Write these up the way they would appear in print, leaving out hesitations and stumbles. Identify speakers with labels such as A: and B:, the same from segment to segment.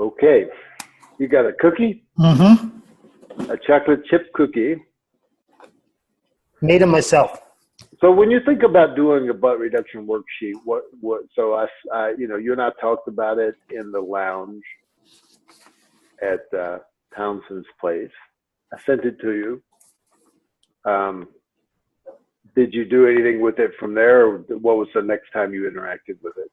A: Okay. You got a cookie?
B: Mm-hmm.
A: A chocolate chip cookie.
B: Made them myself.
A: So when you think about doing a butt reduction worksheet, so you and I talked about it in the lounge at Townsend's place. I sent it to you. Did you do anything with it from there, or what was the next time you interacted with it?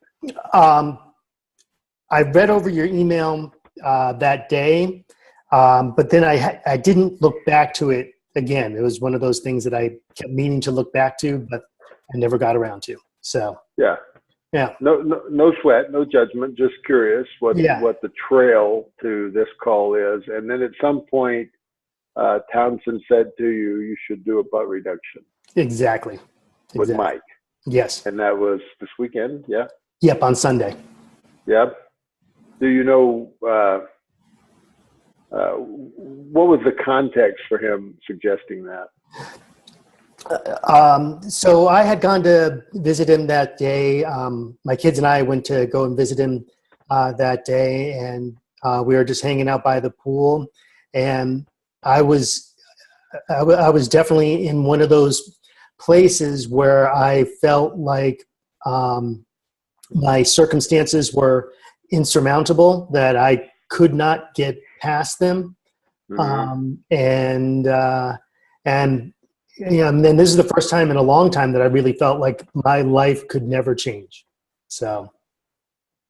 B: I read over your email that day, but then I didn't look back to it again. It was one of those things that I kept meaning to look back to, but I never got around to. So
A: yeah. No sweat, no judgment. Just curious what the trail to this call is, and then at some point, Townsend said to you, you should do a butt reduction.
B: Exactly.
A: With Mike.
B: Yes.
A: And that was this weekend. Yeah.
B: Yep. On Sunday.
A: Yep. Do you know what was the context for him suggesting that?
B: So I had gone to visit him that day. My kids and I went to go and visit him that day, and we were just hanging out by the pool. And I was definitely in one of those places where I felt like my circumstances were insurmountable, that I could not get past them. Mm-hmm. And then this is the first time in a long time that I really felt like my life could never change. So,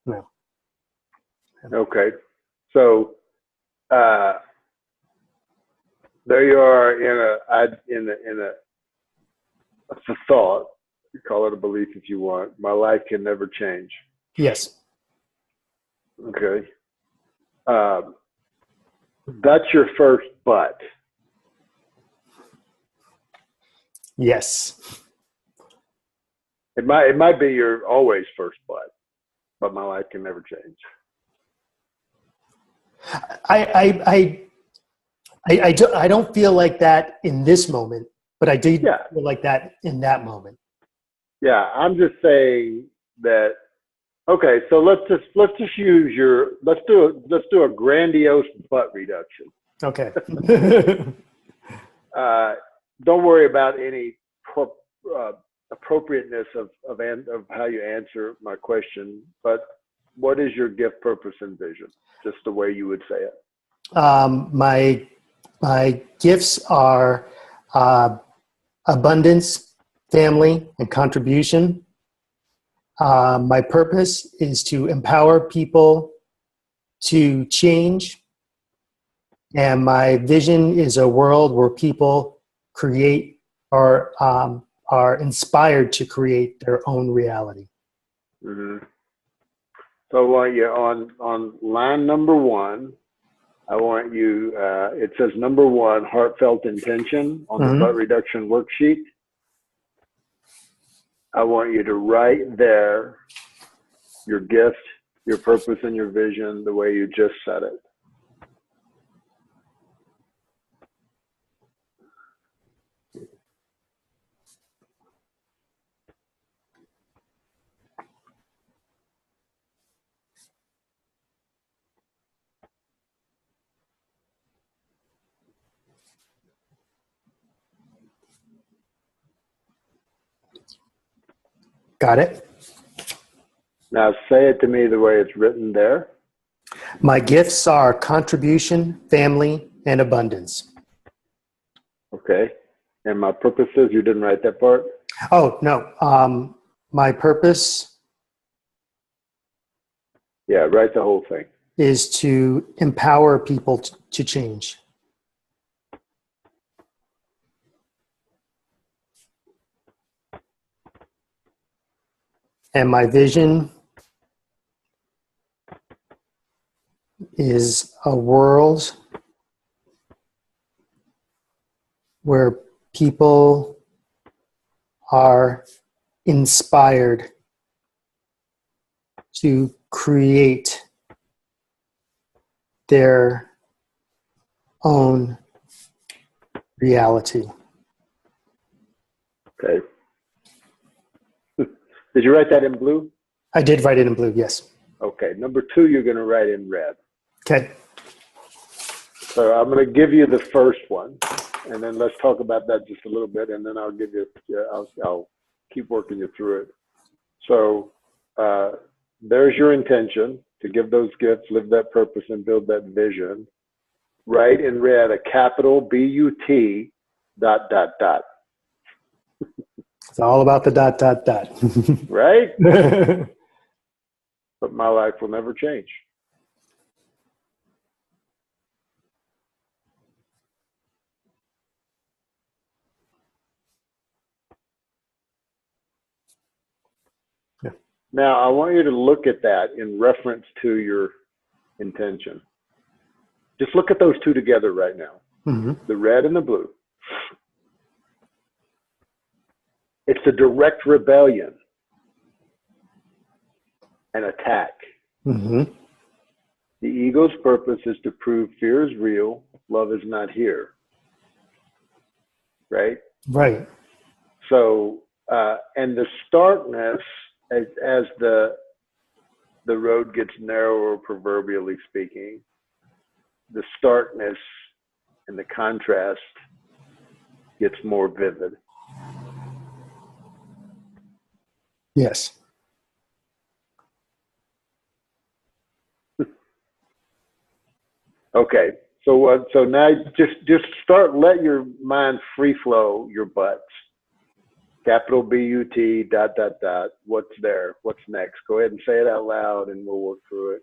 B: no.
A: Okay. So, there you are in a thought. You call it a belief if you want. My life can never change.
B: Yes.
A: Okay. That's your first but.
B: Yes.
A: It might be your always first but my life can never change.
B: I don't feel like that in this moment, but I do feel like that in that moment.
A: Yeah, I'm just saying that. Okay, so let's just use let's do a grandiose butt reduction.
B: Okay.
A: Don't worry about any appropriateness of how you answer my question, but what is your gift, purpose, and vision? Just the way you would say it.
B: My gifts are abundance, family, and contribution. My purpose is to empower people to change. And my vision is a world where people create or are inspired to create their own reality.
A: Mm-hmm. So I want you on line number 1. I want you, it says number 1, heartfelt intention on the butt reduction worksheet. I want you to write there your gift, your purpose, and your vision the way you just said it.
B: Got it?
A: Now say it to me the way it's written there.
B: My gifts are contribution, family, and abundance.
A: Okay. And my purpose is, you didn't write that part?
B: Oh, no. My purpose.
A: Yeah, write the whole thing.
B: Is to empower people to change. And my vision is a world where people are inspired to create their own reality.
A: Okay. Did you write that in blue?
B: I did write it in blue, yes.
A: Okay. Number 2, you're going to write in red.
B: Okay.
A: So I'm going to give you the first one, and then let's talk about that just a little bit, and then I'll give you. I'll keep working you through it. So there's your intention to give those gifts, live that purpose, and build that vision. Write in red a capital BUT ...
B: It's all about the ...
A: Right? But my life will never change.
B: Yeah.
A: Now, I want you to look at that in reference to your intention. Just look at those two together right now, the red and the blue. It's a direct rebellion, an attack. The ego's purpose is to prove fear is real, love is not here. Right?
B: Right.
A: So, and the starkness, as the road gets narrower, proverbially speaking, the starkness and the contrast gets more vivid.
B: Yes.
A: Okay. So now just start, let your mind free flow your butts. Capital BUT ... What's there? What's next? Go ahead and say it out loud and we'll work through it.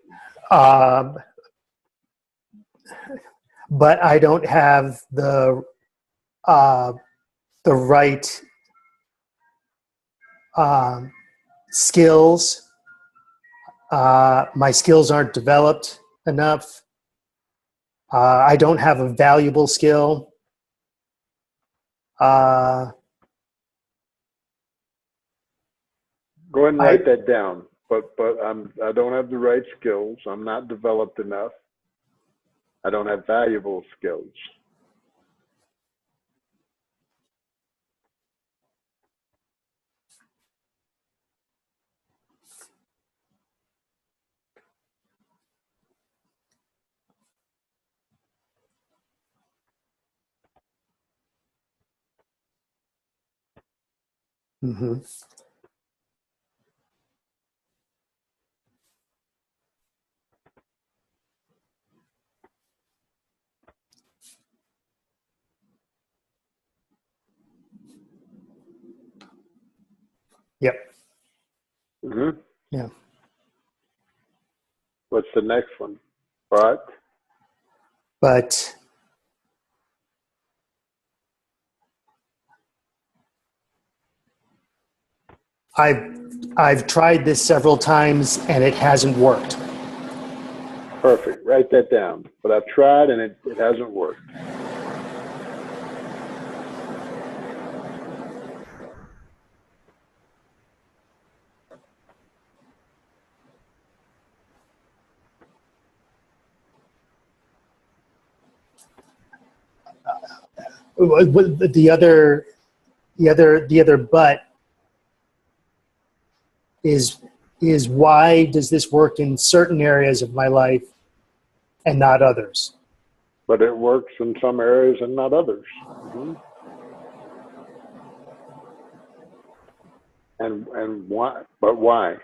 B: But I don't have the right skills. My skills aren't developed enough. I don't have a valuable skill.
A: Go ahead and write that down. But I don't have the right skills. I'm not developed enough. I don't have valuable skills.
B: Yep.
A: Yeah. What's the next one? But
B: I've tried this several times and it hasn't worked.
A: Perfect. Write that down. But I've tried and it hasn't worked.
B: The other but is why does this work in certain areas of my life and not others?
A: But it works in some areas and not others. And why? But why?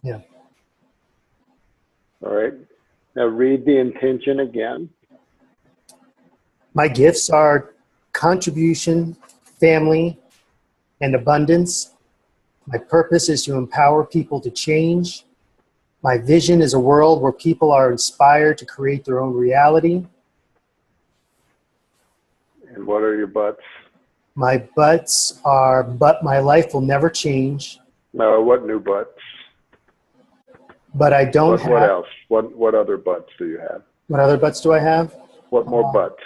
B: Yeah.
A: All right. Now read the intention again.
B: My gifts are contribution, family, and abundance. My purpose is to empower people to change. My vision is a world where people are inspired to create their own reality.
A: And what are your buts?
B: My buts are, but my life will never change.
A: No, what new buts?
B: But I don't have.
A: What else? What other buts do you have?
B: What other buts do I have?
A: What more buts?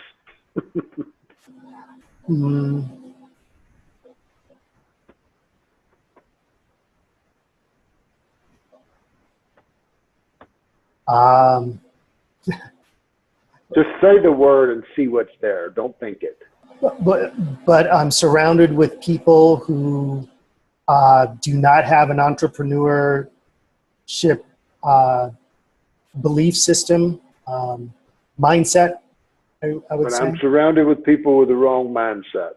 B: Um,
A: Just say the word and see what's there. Don't think it.
B: but I'm surrounded with people who do not have an entrepreneurship belief system, mindset, I would
A: But
B: say.
A: I'm surrounded with people with the wrong mindset.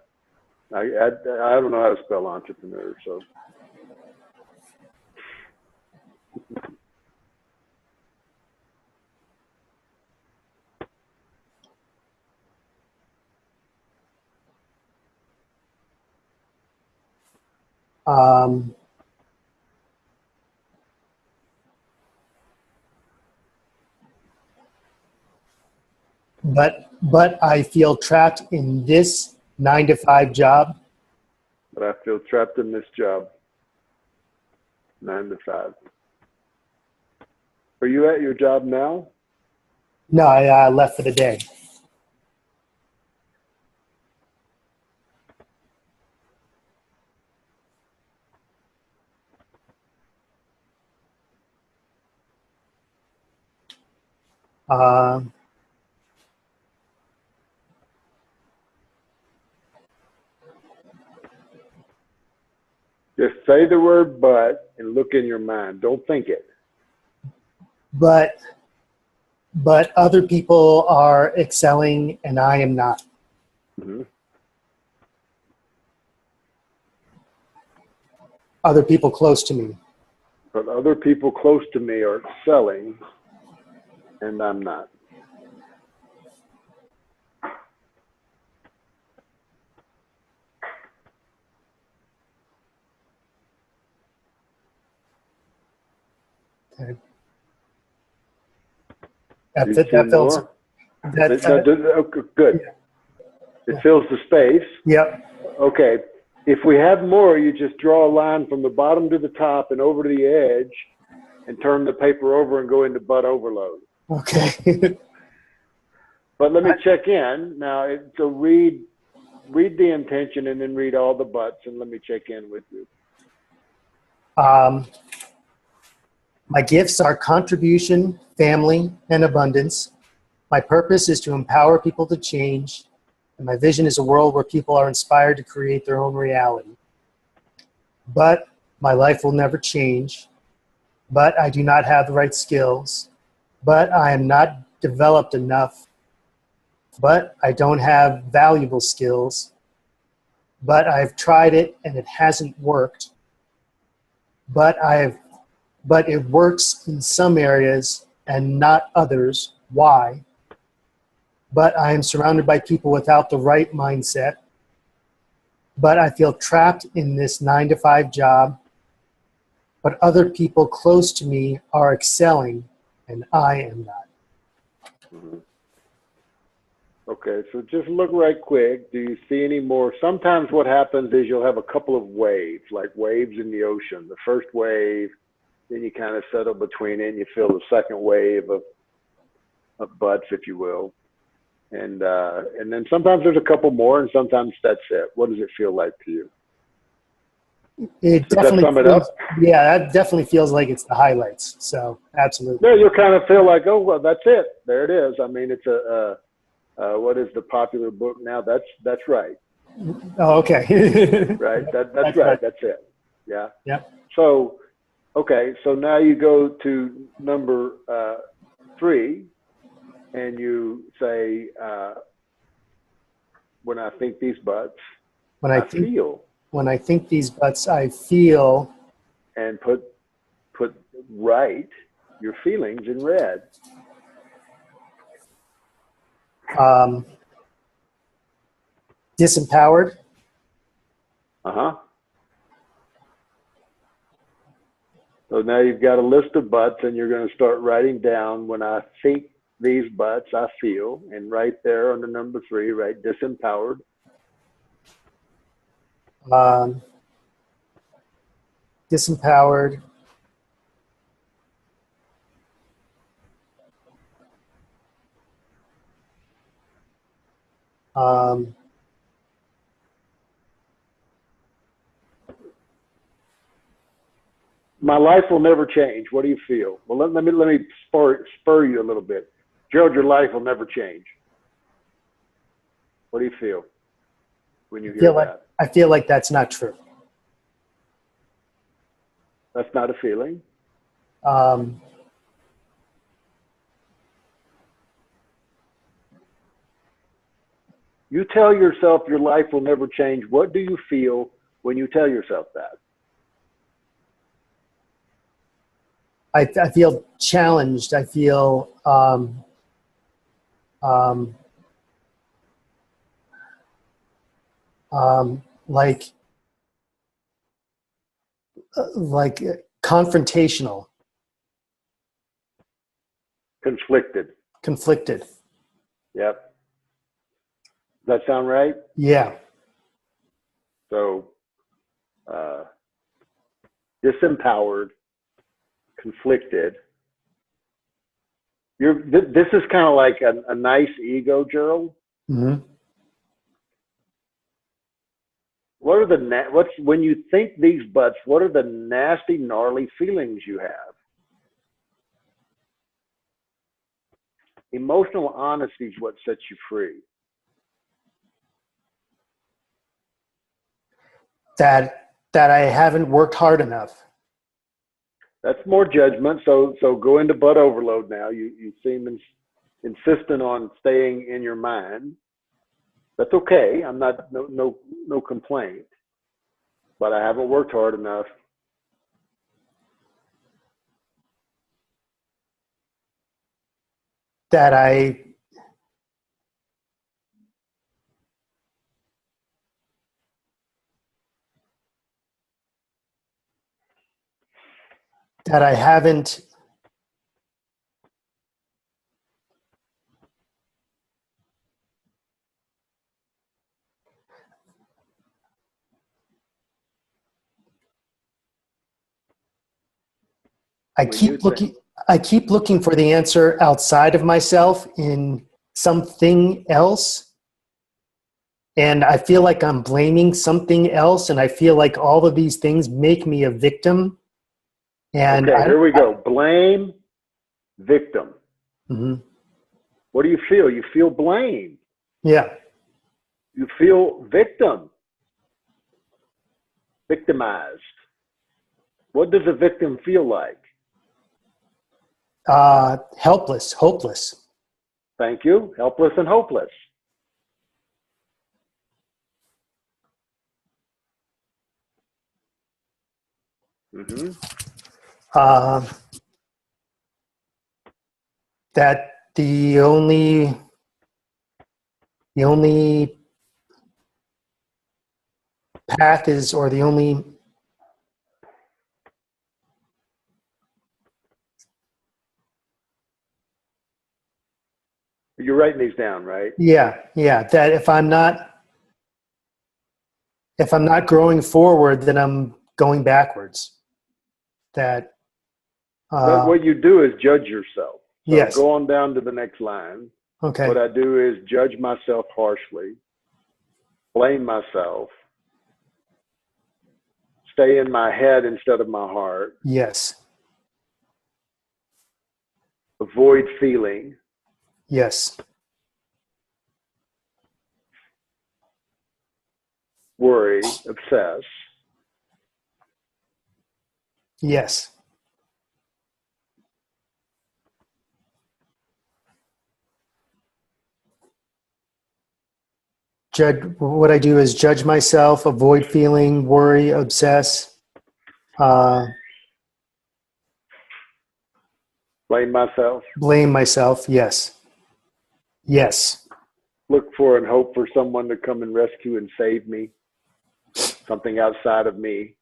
A: I don't know how to spell entrepreneur, so.
B: Um, but I feel trapped in this 9 to 5 job.
A: But I feel trapped in this job, 9 to 5. Are you at your job now?
B: No, I left for the day. Uh,
A: Just say the word but and look in your mind. Don't think it.
B: but other people are excelling and I am not.
A: Mm-hmm.
B: Other people close to me.
A: But other people close to me are excelling and I'm not.
B: Okay.
A: Do
B: That
A: two
B: feels
A: more? Okay, good.
B: Yeah.
A: It fills the space.
B: Yep.
A: Okay. If we have more, you just draw a line from the bottom to the top and over to the edge and turn the paper over and go into butt overload.
B: Okay.
A: But let me check in. Now, so read the intention and then read all the buts and let me check in with you.
B: My gifts are contribution, family, and abundance. My purpose is to empower people to change. And my vision is a world where people are inspired to create their own reality. But my life will never change. But I do not have the right skills. But I am not developed enough. But I don't have valuable skills. But I've tried it and it hasn't worked. But it works in some areas and not others. Why? But I am surrounded by people without the right mindset. But I feel trapped in this 9 to 5 job. But other people close to me are excelling and I am not.
A: Mm-hmm. Okay, so just look right quick. Do you see any more? Sometimes what happens is you'll have a couple of waves, like waves in the ocean. The first wave, then you kind of settle between it and you feel the second wave of butts, if you will. And then sometimes there's a couple more and sometimes that's it. What does it feel like to you?
B: It
A: Does that
B: definitely
A: sum it
B: feels,
A: up?
B: yeah, that definitely feels like it's the highlights. So absolutely.
A: Yeah, you'll kind of feel like, oh, well, that's it. There it is. I mean, it's what is the popular book now? That's right.
B: Oh, okay.
A: Right. That's
B: That's
A: right.
B: right.
A: That's it. Yeah.
B: Yep.
A: So, okay. So now you go to number 3 and you say, when I think these butts,
B: When I think these butts, I feel.
A: and put right your feelings in red.
B: Disempowered.
A: Uh-huh. So now you've got a list of butts and you're going to start writing down when I think these butts, I feel, and right there under number 3, write disempowered.
B: Disempowered.
A: My life will never change. What do you feel? Well, let me spur you a little bit. Gerald, your life will never change. What do you feel when you hear that?
B: I feel like that's not true.
A: That's not a feeling.
B: Um,
A: You tell yourself your life will never change. What do you feel when you tell yourself that?
B: I feel challenged. I feel um, like confrontational,
A: Conflicted.
B: conflicted.
A: Yep. Does that sound right?
B: Yeah.
A: So, disempowered, conflicted. This is kind of like a nice ego, Gerald.
B: Mm-hmm.
A: What are what's when you think these butts? What are the nasty, gnarly feelings you have? Emotional honesty is what sets you free.
B: That I haven't worked hard enough.
A: That's more judgment. So go into butt overload now. You seem insistent on staying in your mind. That's okay. I'm not no complaint. But I haven't worked hard enough.
B: That I haven't I
A: When you
B: keep
A: think,
B: looking I keep looking for the answer outside of myself in something else. And I feel like I'm blaming something else, and I feel like all of these things make me a victim. And
A: okay, here we go. Blame, victim.
B: Mhm.
A: What do you feel? You feel blame.
B: Yeah,
A: You feel victim, victimized. What does a victim feel like?
B: helpless, hopeless.
A: Thank you. Helpless and hopeless. Mm-hmm.
B: Uh, that the only path is, or the only
A: You're writing these down, right?
B: yeah. That if I'm not growing forward, then I'm going backwards. That
A: What you do is judge yourself. So
B: yes,
A: go on down to the next line.
B: okay,
A: What I do is judge myself harshly, blame myself, stay in my head instead of my heart,
B: yes,
A: avoid feeling,
B: yes,
A: worry, obsess,
B: yes. What I do is judge myself, avoid feeling, worry, obsess, uh,
A: blame myself,
B: blame myself. Yes, yes,
A: look for and hope for someone to come and rescue and save me, something outside of me.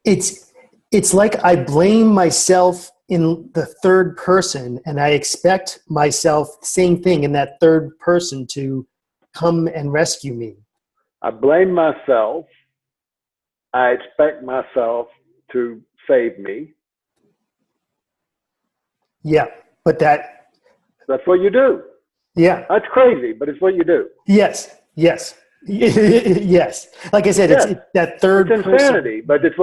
B: it's it's like I blame myself in the third person, and I expect myself same thing in that third person to come and rescue me.
A: I blame myself. I expect myself to save me.
B: Yeah, but
A: That's what you do.
B: yeah.
A: That's crazy, but it's what you do.
B: Yes. Yes. Like I said,
A: Yes.
B: it's that third
A: It's insanity, but it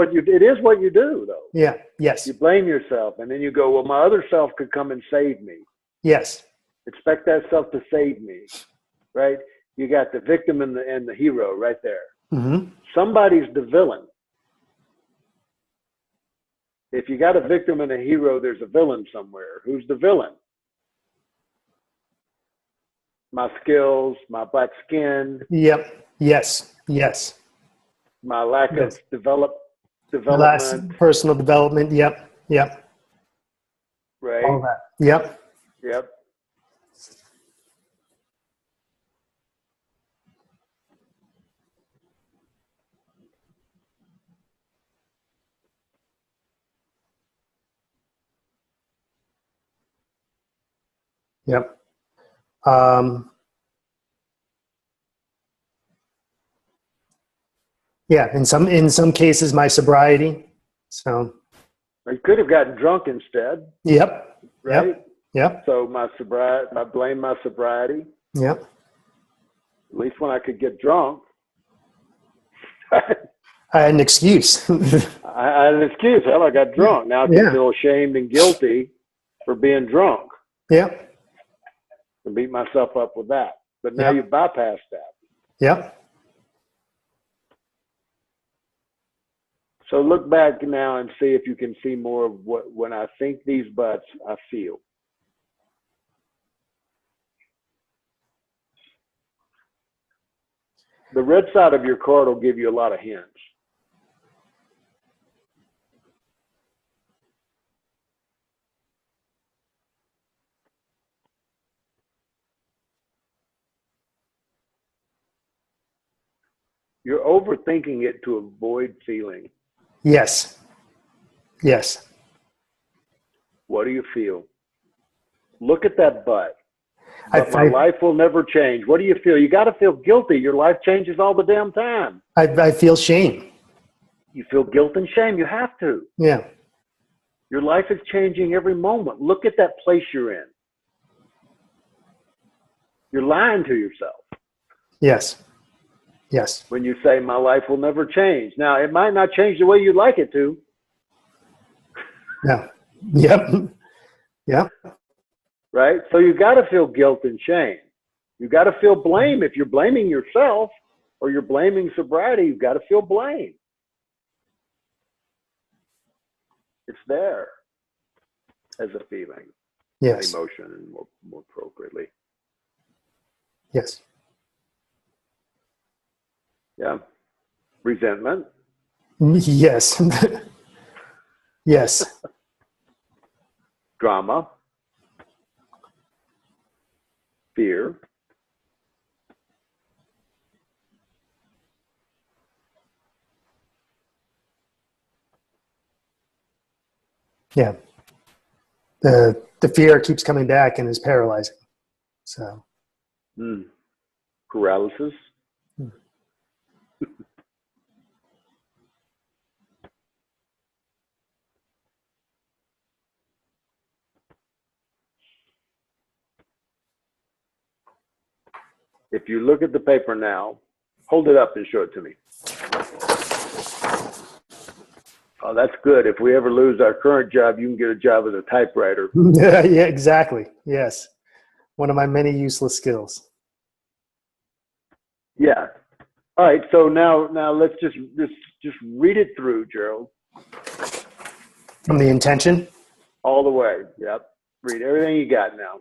A: is what you do, though.
B: Yeah. Yes.
A: You blame yourself, and then you go, well, my other self could come and save me.
B: Yes.
A: Expect that self to save me, right? You got the victim and the hero right there.
B: Mm-hmm.
A: Somebody's the villain. If you got a victim and a hero, there's a villain somewhere. Who's the villain? My skills, my black skin.
B: Yep. Yes.
A: My lack of development.
B: Last personal development. Yep.
A: Right.
B: All that. Yep. Yep. Yeah. In some cases, my sobriety. So.
A: I could have gotten drunk instead.
B: Yep.
A: Right.
B: Yep.
A: So my sobriety, I blame my sobriety.
B: Yep.
A: At least when I could get drunk,
B: I had an excuse.
A: I had an excuse. Hell, I got drunk. Now I can feel ashamed and guilty for being drunk.
B: Yep.
A: And beat myself up with that. But now you bypass that.
B: Yep.
A: So look back now and see if you can see more of what, when I think these buts, I feel. The red side of your card will give you a lot of hints. You're overthinking it to avoid feeling.
B: Yes.
A: What do you feel? Look at that butt. But my life will never change. What do you feel? You got to feel guilty. Your life changes all the damn time.
B: I feel shame.
A: You feel guilt and shame. You have to.
B: Yeah.
A: Your life is changing every moment. Look at that place you're in. You're lying to yourself.
B: Yes.
A: When you say my life will never change. Now, it might not change the way you'd like it to.
B: Yeah. Yep.
A: Right? So you got to feel guilt and shame. You got to feel blame. If you're blaming yourself or you're blaming sobriety, you've got to feel blame. It's there as a feeling, an emotion, and more appropriately.
B: Yes.
A: Yeah. Resentment.
B: Yes. Yes.
A: Drama. Fear.
B: Yeah. The fear keeps coming back and is paralyzing. So.
A: Paralysis. If you look at the paper now, hold it up and show it to me. Oh, that's good. If we ever lose our current job, you can get a job as a typewriter.
B: Yeah, exactly. Yes. One of my many useless skills.
A: Yeah. All right. So now let's just read it through, Gerald.
B: From the intention?
A: All the way. Yep. Read everything you got now.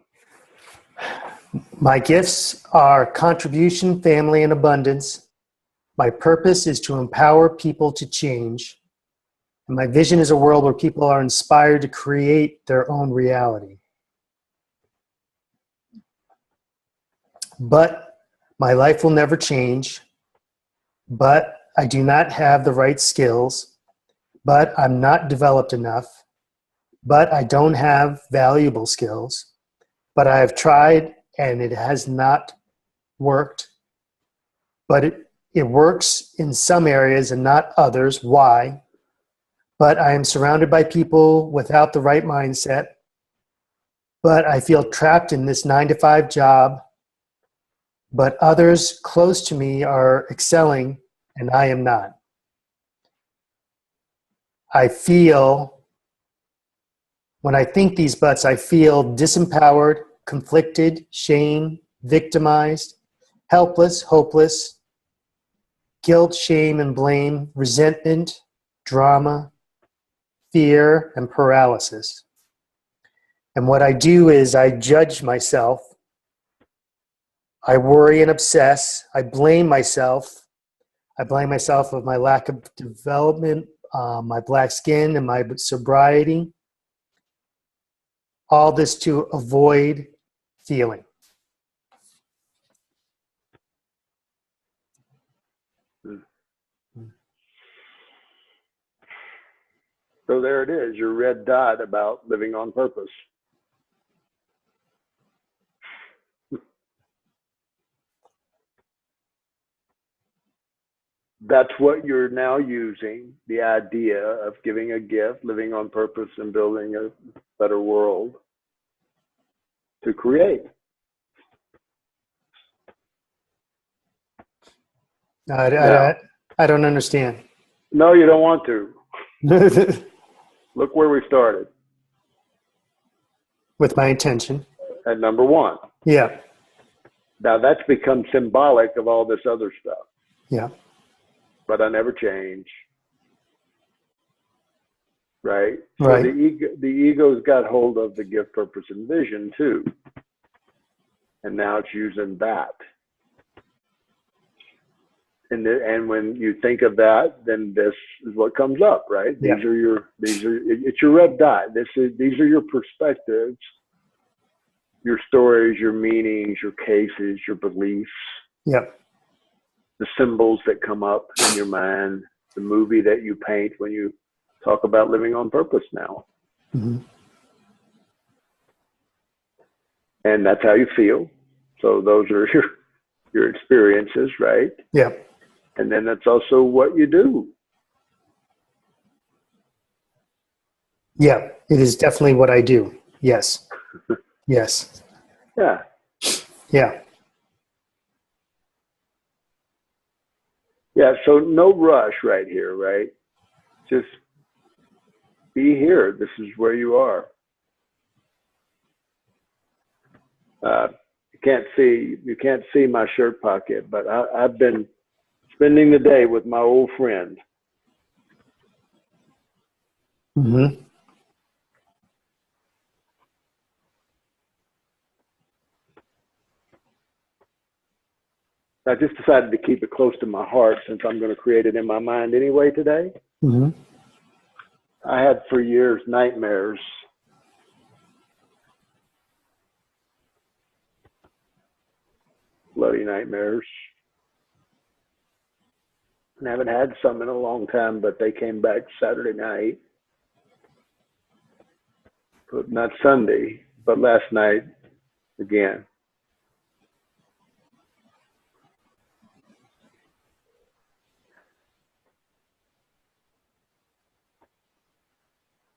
B: My gifts are contribution, family, and abundance. My purpose is to empower people to change. And my vision is a world where people are inspired to create their own reality. But my life will never change. But I do not have the right skills. But I'm not developed enough. But I don't have valuable skills. But I have tried and it has not worked. But it works in some areas and not others. Why? But I am surrounded by people without the right mindset. but I feel trapped in this 9-to-5 job, but others close to me are excelling and I am not. I feel, when I think these buts, I feel disempowered, conflicted, shamed, victimized, helpless, hopeless, guilt, shame, and blame, resentment, drama, fear, and paralysis. And what I do is I judge myself. I worry and obsess. I blame myself. I blame myself of my lack of development, my black skin, and my sobriety. All this to avoid feeling.
A: So there it is, your red dot about living on purpose. That's what you're now using, the idea of giving a gift, living on purpose, and building a better world to create.
B: I don't understand.
A: No, you don't want to. Look where we started.
B: With my intention.
A: At number one.
B: Yeah.
A: Now that's become symbolic of all this other stuff.
B: Yeah.
A: But I never change. Right?
B: Right.
A: So the ego's got hold of the gift, purpose, and vision too. And now it's using that. And when you think of that, then this is what comes up, right?
B: Yeah.
A: It's your red dot. These are your perspectives, your stories, your meanings, your cases, your beliefs.
B: Yep.
A: The symbols that come up in your mind, the movie that you paint when you talk about living on purpose now.
B: Mm-hmm.
A: And that's how you feel. So those are your experiences, right?
B: Yeah.
A: And then that's also what you do.
B: Yeah, it is definitely what I do. Yes. Yes.
A: Yeah.
B: Yeah.
A: Yeah, so no rush right here, right? Just be here. This is where you are. You can't see my shirt pocket, but I've been spending the day with my old friend.
B: Mm-hmm.
A: I just decided to keep it close to my heart since I'm going to create it in my mind anyway today.
B: Mm-hmm.
A: I had for years nightmares. Bloody nightmares. I haven't had some in a long time, but they came back Saturday night. But not Sunday, but last night again.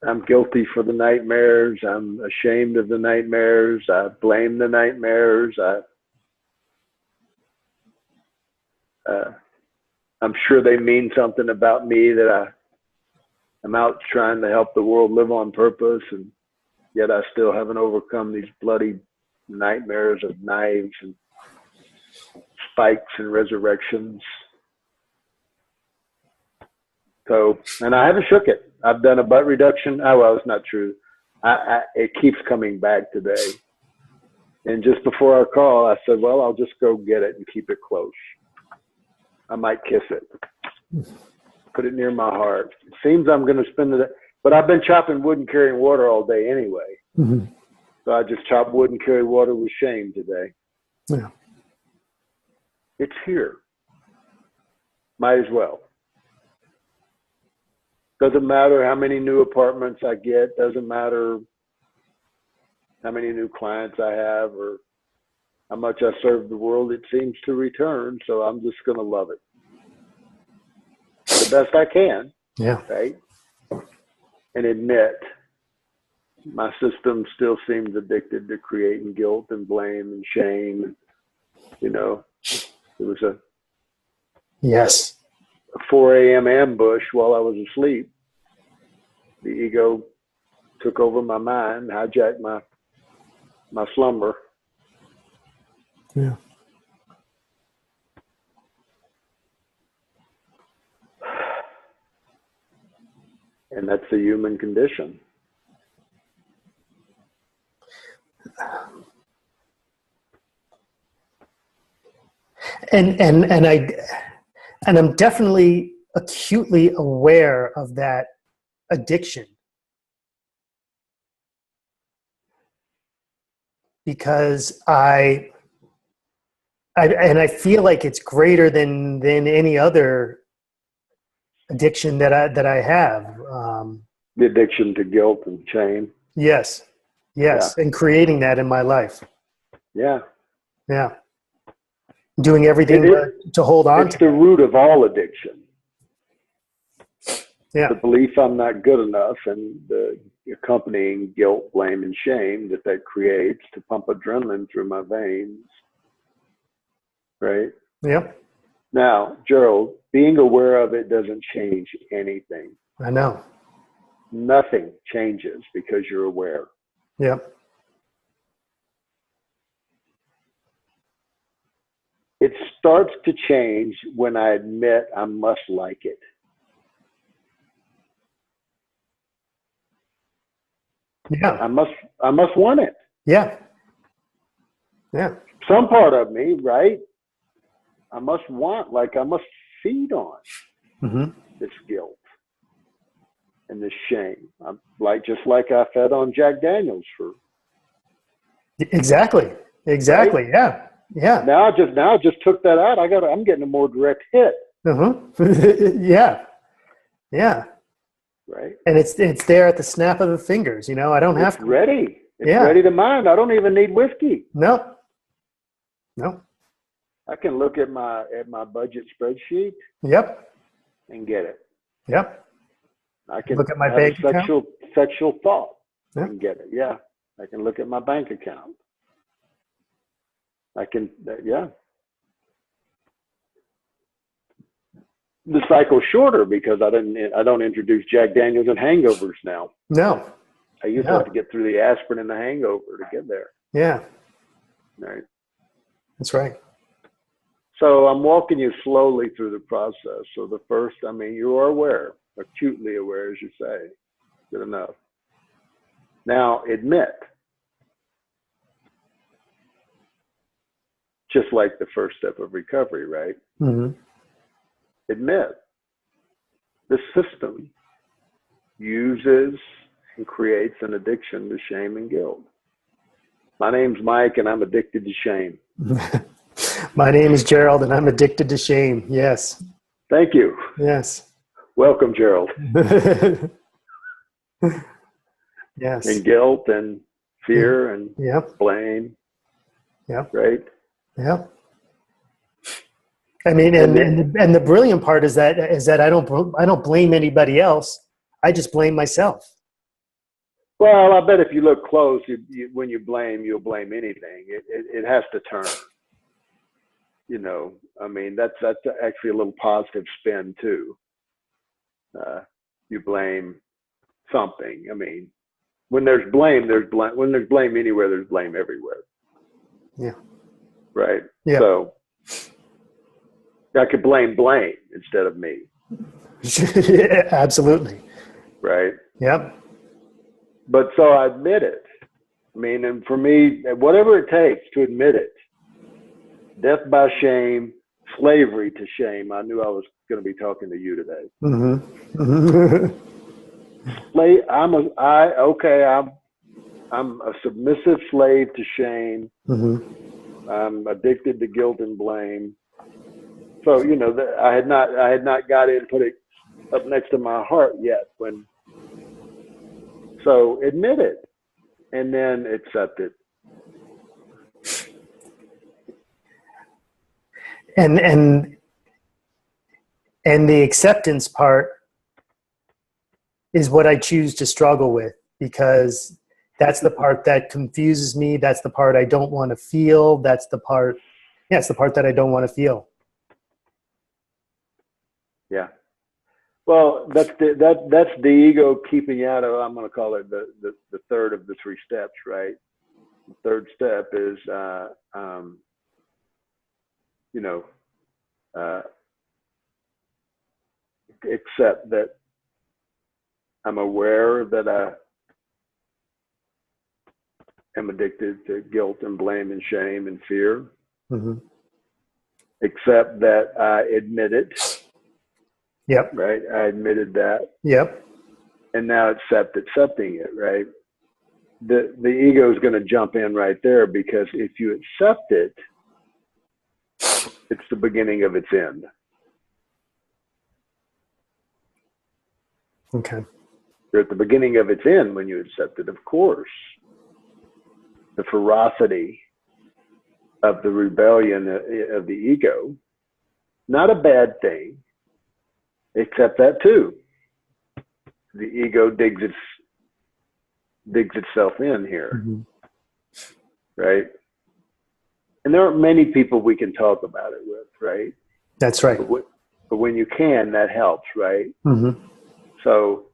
A: I'm guilty for the nightmares. I'm ashamed of the nightmares. I blame the nightmares. I'm sure they mean something about me, that I'm out trying to help the world live on purpose, and yet I still haven't overcome these bloody nightmares of knives and spikes and resurrections. So, and I haven't shook it. I've done a butt reduction. Oh, well, it's not true. It keeps coming back today. And just before our call, I said, well, I'll just go get it and keep it close. I might kiss it. Put it near my heart. It seems I'm going to spend the day, but I've been chopping wood and carrying water all day anyway.
B: Mm-hmm.
A: So I just chop wood and carry water with shame today.
B: Yeah.
A: It's here. Might as well. Doesn't matter how many new apartments I get. Doesn't matter how many new clients I have or how much I serve the world. It seems to return. So I'm just going to love it the best I can.
B: Yeah.
A: Right. And admit my system still seems addicted to creating guilt and blame and shame. You know, it was a
B: Yes.
A: 4 a.m. ambush while I was asleep. The ego took over my mind, hijacked my slumber.
B: Yeah.
A: And that's the human condition.
B: And I'm definitely acutely aware of that addiction, because I feel like it's greater than any other addiction that I have.
A: The addiction to guilt and shame.
B: Yes,
A: Yeah.
B: and creating that in my life.
A: Yeah.
B: Yeah, doing everything to hold on
A: it's
B: to
A: the
B: that.
A: root of all addiction.
B: Yeah,
A: The belief I'm not good enough and the accompanying guilt, blame, and shame that creates to pump adrenaline through my veins. Right?
B: yeah,
A: Now, Gerald, being aware of it doesn't change anything.
B: I know.
A: Nothing changes because you're aware.
B: Yeah,
A: It starts to change when I admit I must like it.
B: yeah,
A: I must want it.
B: yeah, yeah,
A: Some part of me, right? I must feed on
B: mm-hmm.
A: this guilt and this shame. I'm just like I fed on Jack Daniels for.
B: Exactly.
A: Right?
B: Yeah, yeah.
A: Now I just took that out. I'm getting a more direct hit.
B: Uh-huh. Yeah, yeah.
A: Right?
B: And it's there at the snap of the fingers. I don't have to.
A: Ready. It's ready to mind. I don't even need whiskey.
B: No.
A: I can look at my budget spreadsheet.
B: Yep.
A: And get it.
B: Yep.
A: I can
B: look at my
A: have
B: bank
A: a
B: account.
A: sexual thought
B: Yep.
A: and get it. Yeah. I can look at my bank account. I can, yeah. The cycle's shorter because I don't introduce Jack Daniels and hangovers now.
B: No.
A: I used to have to get through the aspirin and the hangover to get there.
B: Yeah.
A: Right.
B: That's right.
A: So I'm walking you slowly through the process. So the first, you are aware, acutely aware, as you say. Good enough. Now admit. Just like the first step of recovery, right?
B: Mm-hmm.
A: Admit. The system uses and creates an addiction to shame and guilt. My name's Mike, and I'm addicted to shame.
B: My name is Gerald, and I'm addicted to shame. Yes.
A: Thank you.
B: Yes.
A: Welcome, Gerald.
B: Yes.
A: And guilt and fear and blame.
B: Yep.
A: Right?
B: Yep. And the brilliant part is that I don't blame anybody else. I just blame myself.
A: Well, I bet if you look close, when you blame, you'll blame anything. It has to turn. That's actually a little positive spin too. You blame something. When there's blame, there's blame. When there's blame anywhere, there's blame everywhere.
B: Yeah.
A: Right.
B: Yeah.
A: So I could blame instead of me.
B: Absolutely.
A: Right.
B: Yep.
A: But so I admit it. And for me, whatever it takes to admit it, death by shame, slavery to shame. I knew I was going to be talking to you today.
B: Mm-hmm.
A: I'm a submissive slave to shame.
B: Mm-hmm.
A: I'm addicted to guilt and blame. So I had not got it and put it up next to my heart yet. So admit it, and then accept it.
B: And the acceptance part is what I choose to struggle with, because That's the part that confuses me. That's the part I don't want to feel. That's the part, yeah, it's the part that I don't want to feel.
A: Yeah. Well, that's the ego keeping you out of, I'm going to call it the third of the three steps, right? The third step is, you know, accept that I'm aware that I am addicted to guilt and blame and shame and fear.
B: Mm-hmm.
A: Accept that I admit it.
B: Yep.
A: Right. I admitted that.
B: Yep.
A: And now accepting it. Right. The ego is going to jump in right there, because if you accept it, it's the beginning of its end.
B: Okay.
A: You're at the beginning of its end when you accept it, of course. The ferocity of the rebellion of the ego, not a bad thing. Accept that too. The ego digs itself in here,
B: Mm-hmm.
A: right? And there aren't many people we can talk about it with, right?
B: That's right.
A: But when you can, that helps, right?
B: Mm-hmm.
A: So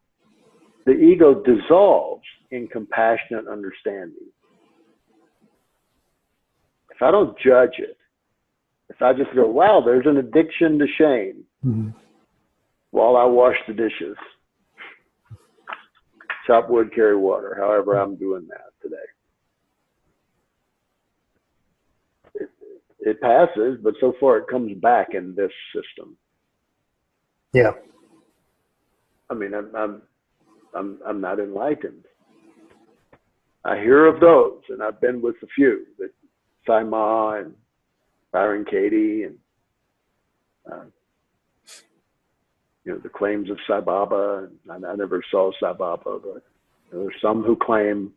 A: the ego dissolves in compassionate understanding. If I don't judge it, if I just go, wow, there's an addiction to shame,
B: Mm-hmm.
A: while I wash the dishes, chop wood, carry water, however I'm doing that today. It passes, but so far it comes back in this system.
B: Yeah.
A: I mean, I'm not enlightened. I hear of those, and I've been with a few, that Saima and Byron Katie, and the claims of Sai Baba. And I never saw Sai Baba, but there are some who claim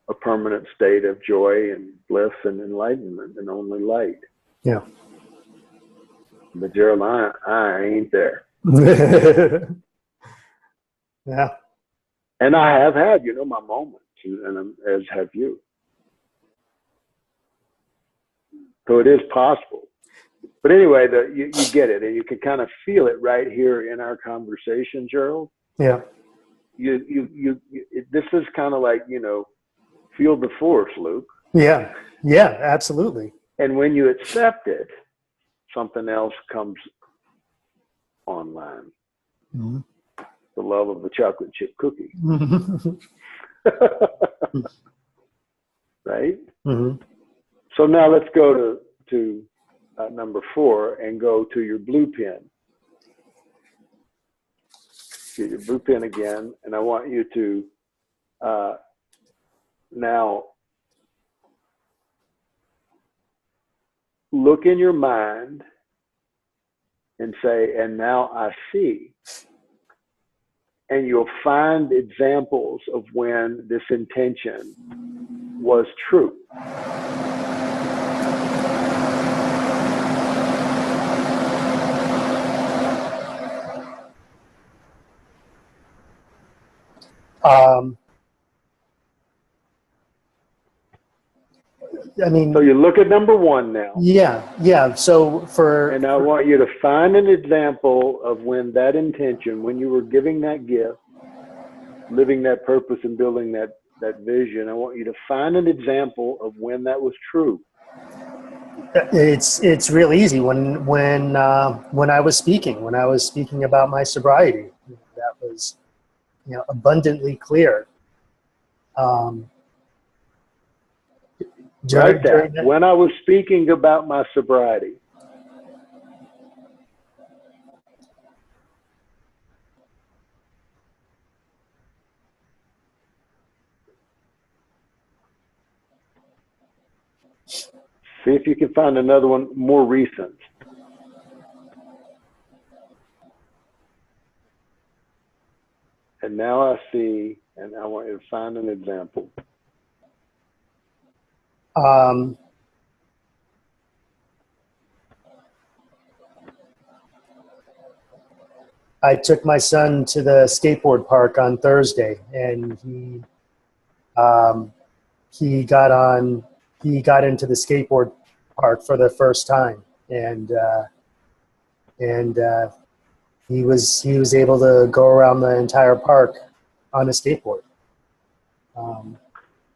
A: a permanent state of joy and bliss and enlightenment and only light.
B: Yeah.
A: But Gerald, I ain't there.
B: Yeah.
A: And I have had, my moments, and as have you. So it is possible. But anyway, you get it, and you can kind of feel it right here in our conversation, Gerald.
B: Yeah.
A: This is kind of like, feel the force, Luke.
B: Yeah. Yeah, absolutely.
A: And when you accept it, something else comes online.
B: Mm-hmm.
A: The love of the chocolate chip cookie. Right?
B: Mm-hmm.
A: So now let's go to number 4 and go to your blue pen. Get your blue pen again, and I want you to now look in your mind and say, and now I see. And you'll find examples of when this intention was true.
B: I mean,
A: so you look at number 1 now.
B: Yeah. So
A: and I want you to find an example of when that intention, when you were giving that gift, living that purpose and building that vision, I want you to find an example of when that was true.
B: It's real easy when I was speaking about my sobriety. That was abundantly clear.
A: Write that. When I was speaking about my sobriety. See if you can find another one more recent. And now I see, and I want you to find an example.
B: I took my son to the skateboard park on Thursday, and he um, he got into the skateboard park for the first time, and he was able to go around the entire park on a skateboard.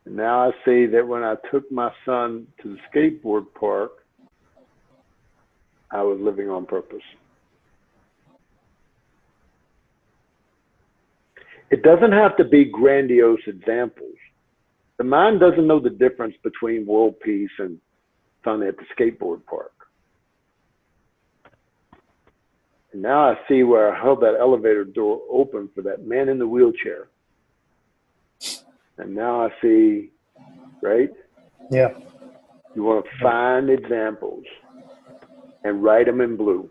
A: Now I see that when I took my son to the skateboard park, I was living on purpose. It doesn't have to be grandiose examples. The mind doesn't know the difference between world peace and fun at the skateboard park. And now I see where I held that elevator door open for that man in the wheelchair. And now I see, right?
B: Yeah.
A: You want to find examples and write them in blue.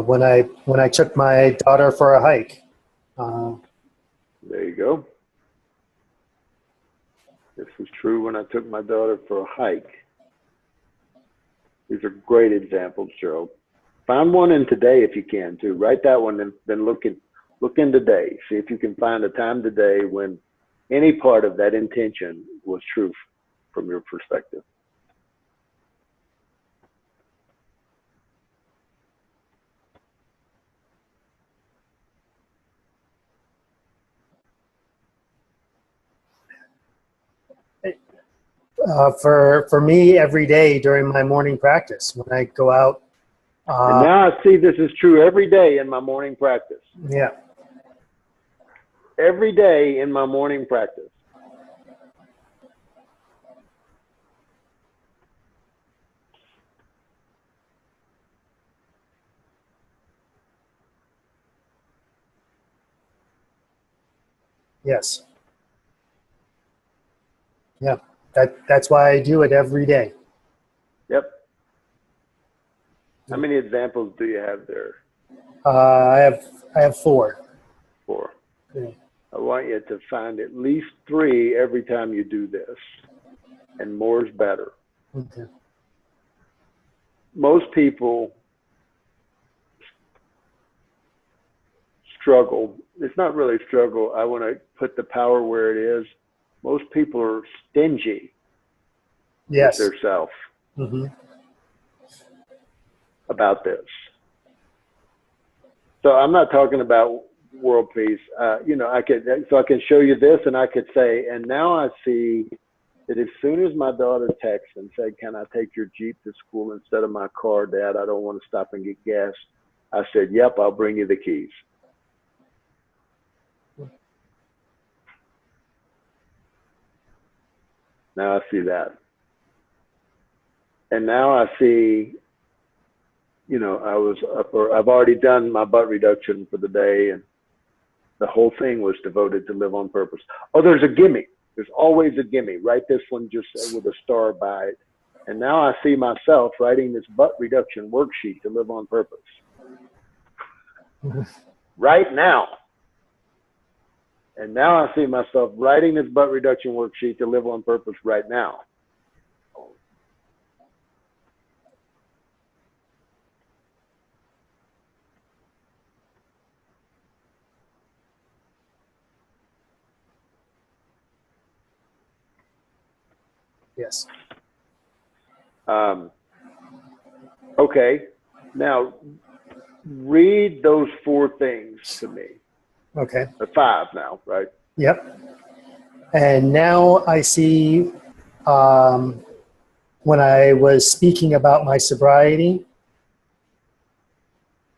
B: When I took my daughter for a hike.
A: There you go. This was true when I took my daughter for a hike. These are great examples, Gerald. Find one in today if you can too. Write that one and then look in today. See if you can find a time today when any part of that intention was true from your perspective.
B: For me, every day during my morning practice, when I go out.
A: And now I see this is true every day in my morning practice.
B: Yeah.
A: Every day in my morning practice.
B: Yes. Yeah. That's why I do it every day.
A: Yep. How many examples do you have there?
B: I have 4.
A: 4.
B: Yeah.
A: I want you to find at least 3 every time you do this, and more is better.
B: Okay.
A: Most people struggle. It's not really struggle. I want to put the power where it is. Most people are stingy
B: Yes.
A: with their self about this. So I'm not talking about world peace. I can show you this, and I could say, and now I see that as soon as my daughter texts and said, "Can I take your Jeep to school instead of my car, Dad? I don't want to stop and get gas." I said, "Yep, I'll bring you the keys." Now I see that. And now I see, I was up, or I've already done my butt reduction for the day, and the whole thing was devoted to live on purpose. Oh, there's a gimme. There's always a gimme. Write this one just with a star by it. And now I see myself writing this butt reduction worksheet to live on purpose. Right now. And now I see myself writing this butt reduction worksheet to live on purpose right now.
B: Yes.
A: Okay. Now, read those 4 things to me.
B: Okay.
A: 5 now, right?
B: Yep. And now I see when I was speaking about my sobriety,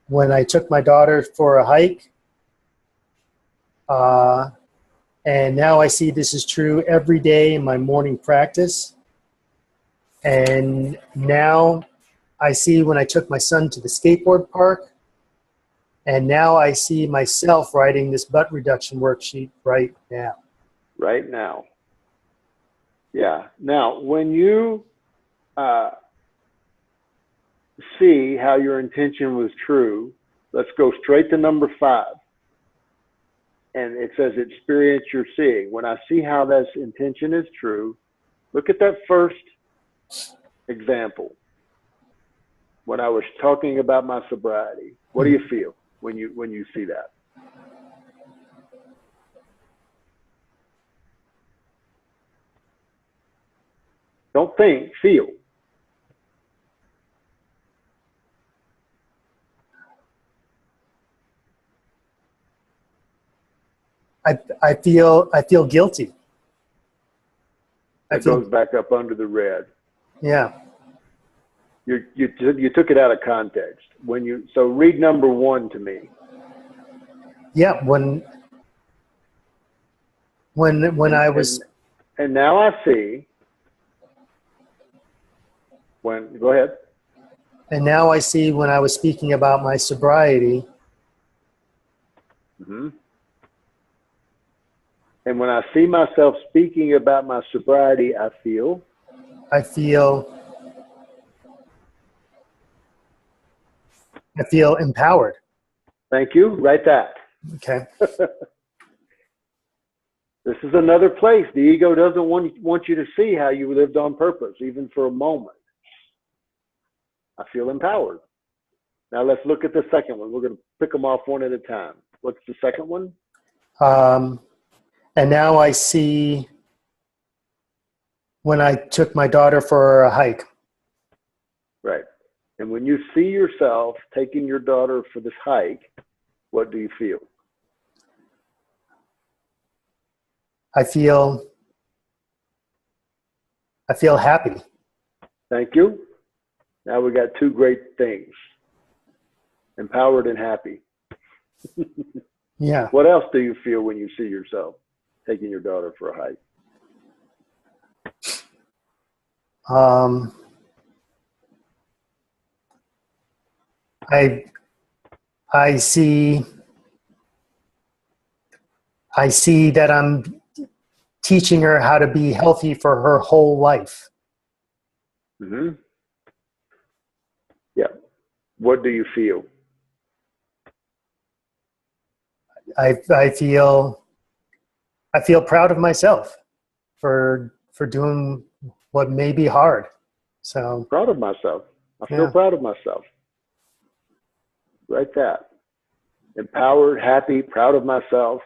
B: when I took my daughter for a hike, and now I see this is true every day in my morning practice. And now I see when I took my son to the skateboard park, and now I see myself writing this butt reduction worksheet right now.
A: Right now. Yeah. Now, when you see how your intention was true, let's go straight to number 5. And it says experience you're seeing. When I see how this intention is true, look at that first example. When I was talking about my sobriety, what do you feel when you see that? Don't think, feel.
B: I feel guilty.
A: It goes back up under the red.
B: Yeah.
A: You took it out of context. So read number 1 to me.
B: Yeah. When I was.
A: And now I see. Go ahead.
B: And now I see when I was speaking about my sobriety.
A: Mm-hmm. And when I see myself speaking about my sobriety, I feel
B: empowered.
A: Thank you. Write that.
B: Okay.
A: This is another place. The ego doesn't want you to see how you lived on purpose, even for a moment. I feel empowered. Now let's look at the second one. We're going to pick them off one at a time. What's the second one?
B: And now I see when I took my daughter for a hike.
A: Right. And when you see yourself taking your daughter for this hike, what do you feel?
B: I feel happy.
A: Thank you. Now we got 2 great things. Empowered and happy.
B: Yeah.
A: What else do you feel when you see yourself taking your daughter for a hike?
B: I see that I'm teaching her how to be healthy for her whole life.
A: Mm-hmm. Yeah. What do you feel?
B: I feel proud of myself for doing what may be hard. So
A: Proud of myself. I feel proud of myself. Write that. Empowered, happy, proud of myself.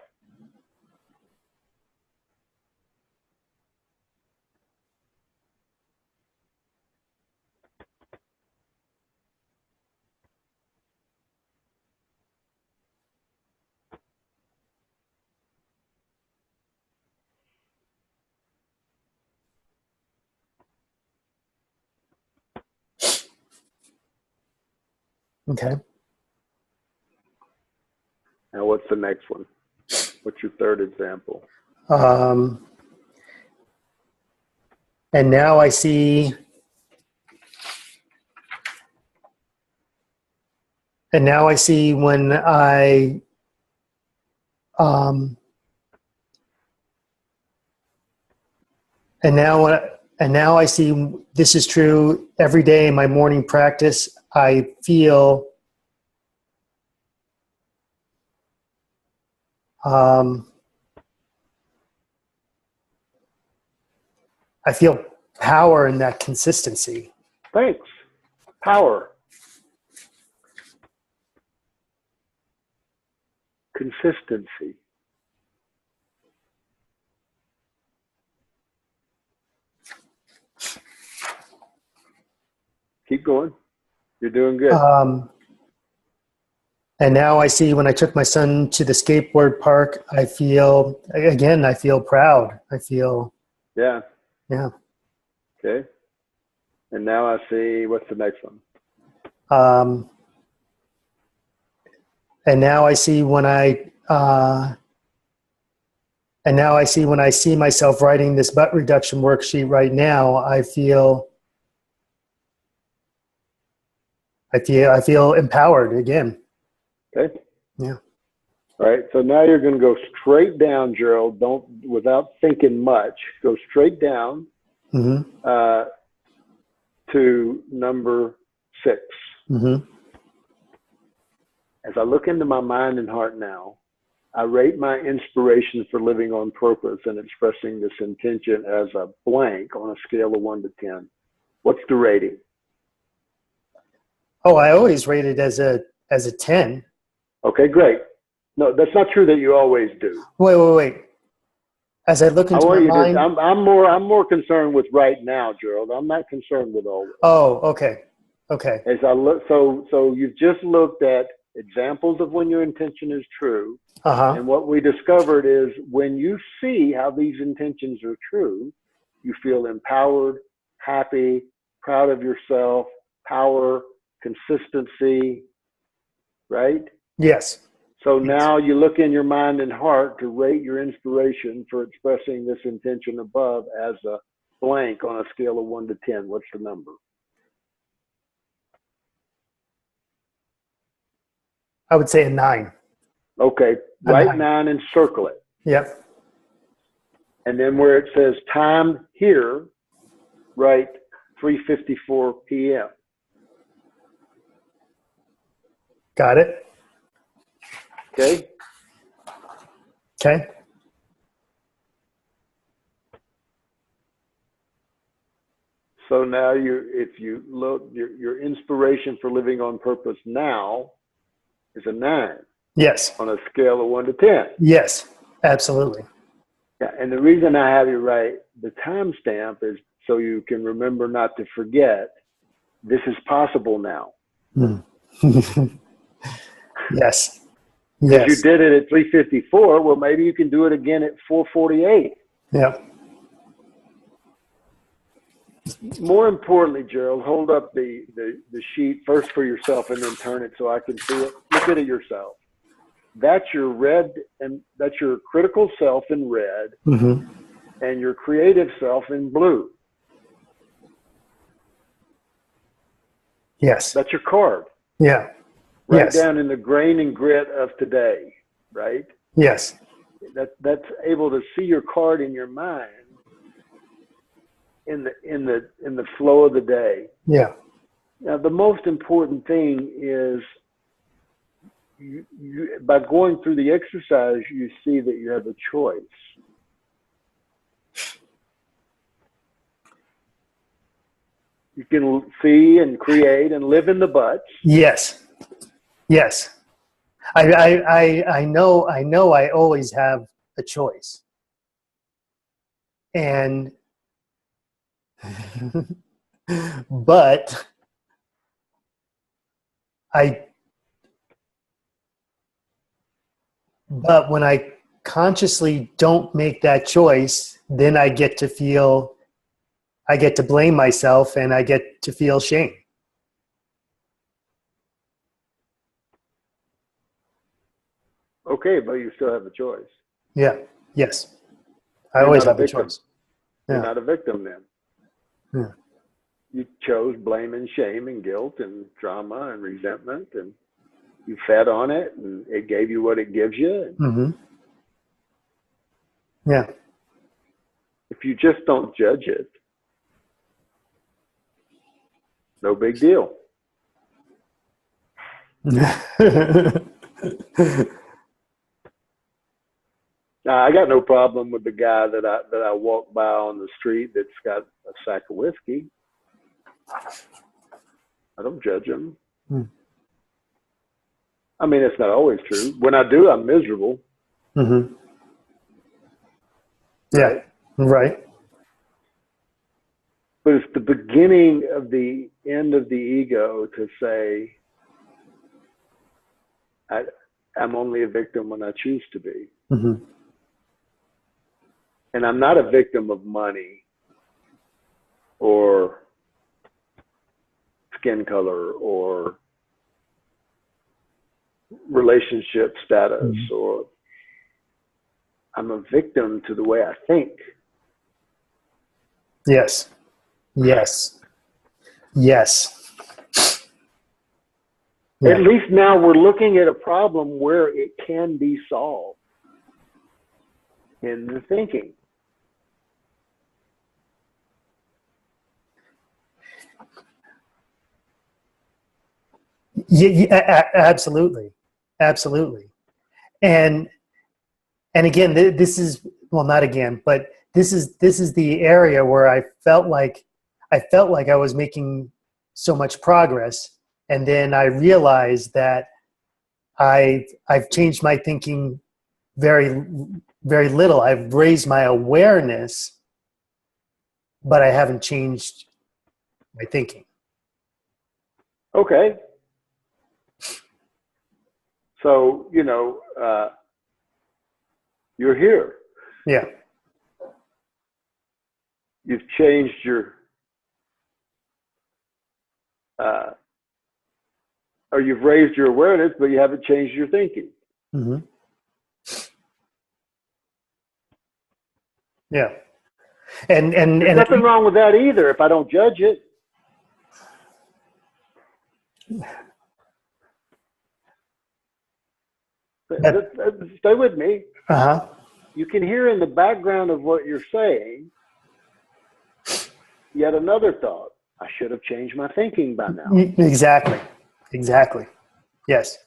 B: okay.
A: Now what's the next one? What's your third example?
B: And now I see when I and now I see this is true every day in my morning practice. I feel power in that consistency.
A: Thanks. Power. Consistency. Keep going. You're doing good.
B: And now I see when I took my son to the skateboard park, I feel proud. I feel.
A: Yeah.
B: Yeah.
A: Okay. And now I see, what's the next one?
B: And now I see when I see myself writing this butt reduction worksheet right now, I feel empowered again.
A: Okay.
B: Yeah.
A: All right. So now you're going to go straight down, Gerald. Without thinking much, go straight down
B: Mm-hmm.
A: to number 6.
B: Mm-hmm.
A: As I look into my mind and heart now, I rate my inspiration for living on purpose and expressing this intention as a blank on a scale of 1 to 10. What's the rating?
B: Oh, I always rate it as a 10.
A: Okay, great. No, that's not true that you always do.
B: Wait. As I look
A: I
B: into my
A: want you
B: mind.
A: to. I'm more concerned with right now, Gerald. I'm not concerned with always.
B: Oh, okay.
A: As I look, so you've just looked at examples of when your intention is true,
B: Uh-huh.
A: and what we discovered is when you see how these intentions are true, you feel empowered, happy, proud of yourself, power, consistency, right?
B: Yes.
A: So
B: Yes.
A: now you look in your mind and heart to rate your inspiration for expressing this intention above as a blank on a scale of 1 to 10. What's the number?
B: I would say a 9.
A: Okay,
B: A
A: write
B: 9.
A: 9 and circle it.
B: Yep.
A: And then where it says time here, write 3:54 p.m.
B: Got it.
A: Okay?
B: Okay.
A: So now if you look, your inspiration for living on purpose now is a 9
B: Yes.
A: on a scale of 1 to 10.
B: Yes. Absolutely.
A: Yeah, and the reason I have you write the timestamp is so you can remember not to forget this is possible now.
B: Mm. Yes.
A: Because you
B: Yes.
A: did it at 3:54, well, maybe you can do it again at 4:48.
B: Yep.
A: More importantly, Gerald, hold up the sheet first for yourself and then turn it so I can see it. Look at it yourself. That's your red, and that's your critical self in red,
B: Mm-hmm.
A: and your creative self in blue.
B: Yes.
A: That's your card.
B: Yeah.
A: Right
B: Yes.
A: down in the grain and grit of today, right?
B: Yes.
A: That's able to see your card in your mind in the flow of the day.
B: Yeah.
A: Now, the most important thing is by going through the exercise, you see that you have a choice. You can see and create and live in the buts.
B: Yes. Yes. I know I always have a choice. And but when I consciously don't make that choice, then I get to blame myself and I get to feel shame.
A: Okay, but you still have a choice.
B: Yeah. Yes. I
A: You're
B: always
A: not a
B: have a
A: victim.
B: choice.
A: You're
B: Yeah.
A: not a victim then.
B: Yeah.
A: You chose blame and shame and guilt and drama and resentment, and you fed on it, and it gave you what it gives you.
B: Mm-hmm. Yeah.
A: If you just don't judge it, no big deal. Now, I got no problem with the guy that I walk by on the street that's got a sack of whiskey. I don't judge him.
B: Mm.
A: I mean, it's not always true. When I do, I'm miserable.
B: Mm-hmm. Yeah.
A: Right?
B: Right.
A: But it's the beginning of the end of the ego to say, I'm only a victim when I choose to be.
B: Mm-hmm.
A: And I'm not a victim of money or skin color or relationship status,
B: Mm-hmm.
A: or I'm a victim to the way I think.
B: Yes. Yes. Yes. Yeah.
A: At least now we're looking at a problem where it can be solved in the thinking.
B: Absolutely. Absolutely. And again, this is, well, not again, but this is the area where I felt like I was making so much progress. And then I realized that I've changed my thinking very, very little. I've raised my awareness, but I haven't changed my thinking.
A: Okay. So, you're here.
B: Yeah.
A: You've changed your, or you've raised your awareness, but you haven't changed your thinking.
B: Mm-hmm. Yeah. And
A: There's nothing wrong with that either if I don't judge it. Stay with me.
B: Uh-huh.
A: You can hear in the background of what you're saying yet another thought. I should have changed my thinking by now.
B: Exactly. Yes.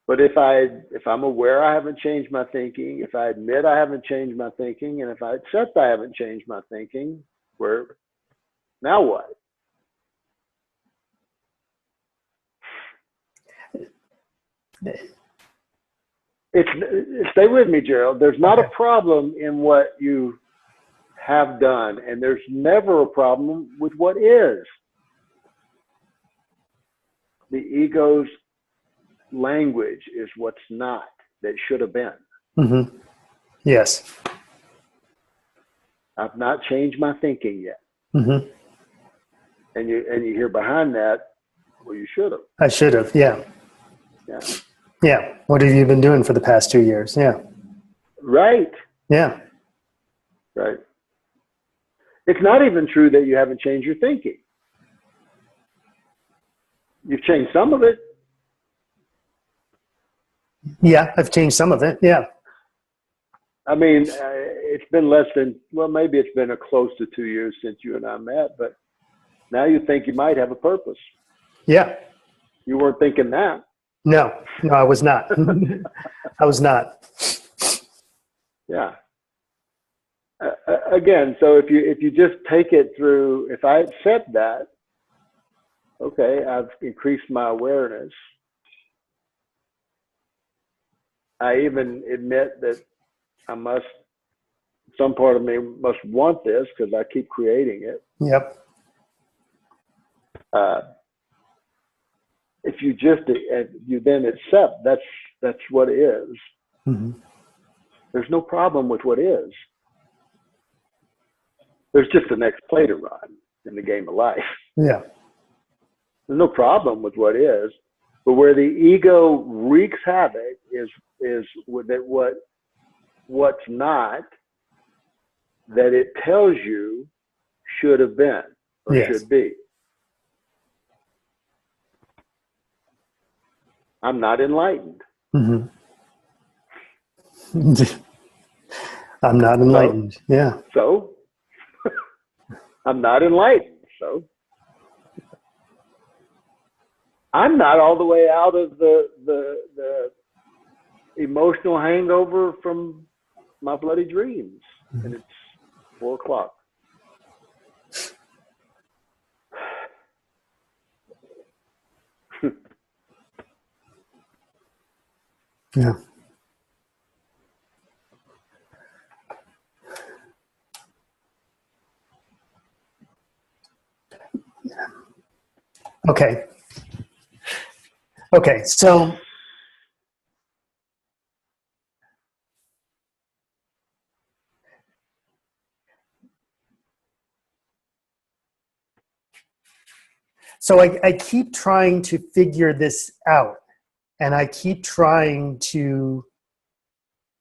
A: But if I'm aware I haven't changed my thinking, if I admit I haven't changed my thinking, and if I accept I haven't changed my thinking, now what? Stay with me, Gerald. There's not a problem in what you have done, and there's never a problem with what is. The ego's language is what's not, that should have been.
B: Mm-hmm. Yes.
A: I've not changed my thinking yet.
B: Mm-hmm.
A: And you hear behind that, well, you should have.
B: I should have. Yeah.
A: Yeah.
B: Yeah. What have you been doing for the past 2 years? Yeah.
A: Right.
B: Yeah.
A: Right. It's not even true that you haven't changed your thinking. You've changed some of it.
B: Yeah, I've changed some of it. Yeah.
A: I mean, it's been maybe it's been close to 2 years since you and I met, but now you think you might have a purpose.
B: Yeah.
A: You weren't thinking that.
B: No, I was not. I was not.
A: Yeah. Again, so if you just take it through, if I accept that, okay, I've increased my awareness. I even admit that some part of me must want this because I keep creating it.
B: Yep.
A: If you then accept that's what is.
B: Mm-hmm.
A: There's no problem with what is. There's just the next play to run in the game of life.
B: Yeah.
A: There's no problem with what is, but where the ego wreaks havoc is with it what's not, that it tells you should have been or should be. I'm not enlightened.
B: Mm-hmm. I'm not enlightened.
A: So I'm not enlightened. So I'm not all the way out of the emotional hangover from my bloody dreams. And it's 4 o'clock.
B: Yeah. Okay. So I keep trying to figure this out, and I keep trying to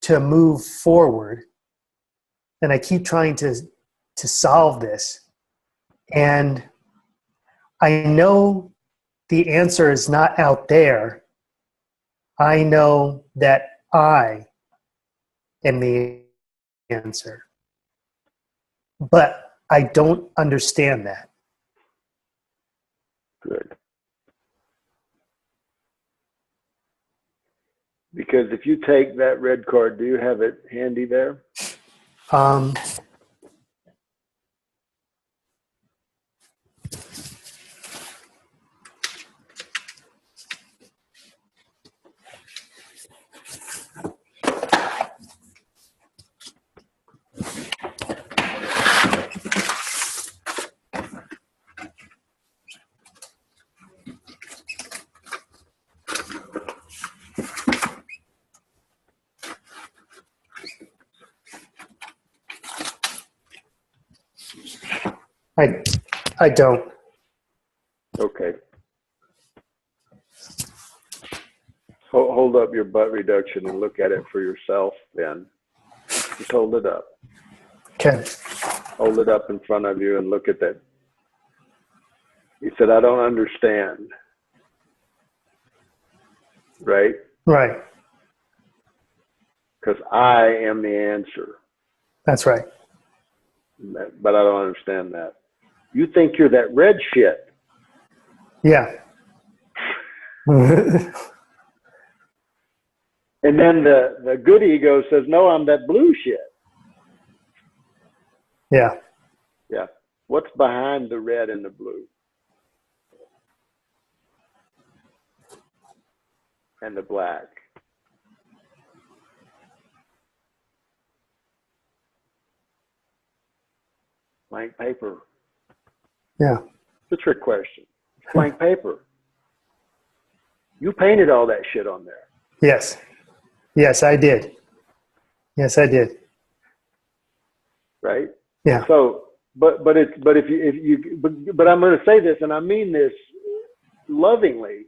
B: move forward, and I keep trying to solve this. And I know the answer is not out there. I know that I am the answer. But I don't understand that.
A: Good. Because if you take that red card, do you have it handy there?
B: Um, I don't.
A: Okay. Hold up your butt reduction and look at it for yourself then. Just hold it up.
B: Okay.
A: Hold it up in front of you and look at that. He said, I don't understand. Right?
B: Right.
A: Because I am the answer.
B: That's right.
A: But I don't understand that. You think you're that red shit.
B: Yeah.
A: And then the good ego says, no, I'm that blue shit.
B: Yeah.
A: Yeah. What's behind the red and the blue? And the black. Blank paper.
B: Yeah.
A: It's a trick question. It's blank paper. You painted all that shit on there.
B: Yes. Yes, I did. Yes, I did.
A: Right?
B: Yeah.
A: So, but I'm going to say this, and I mean this lovingly.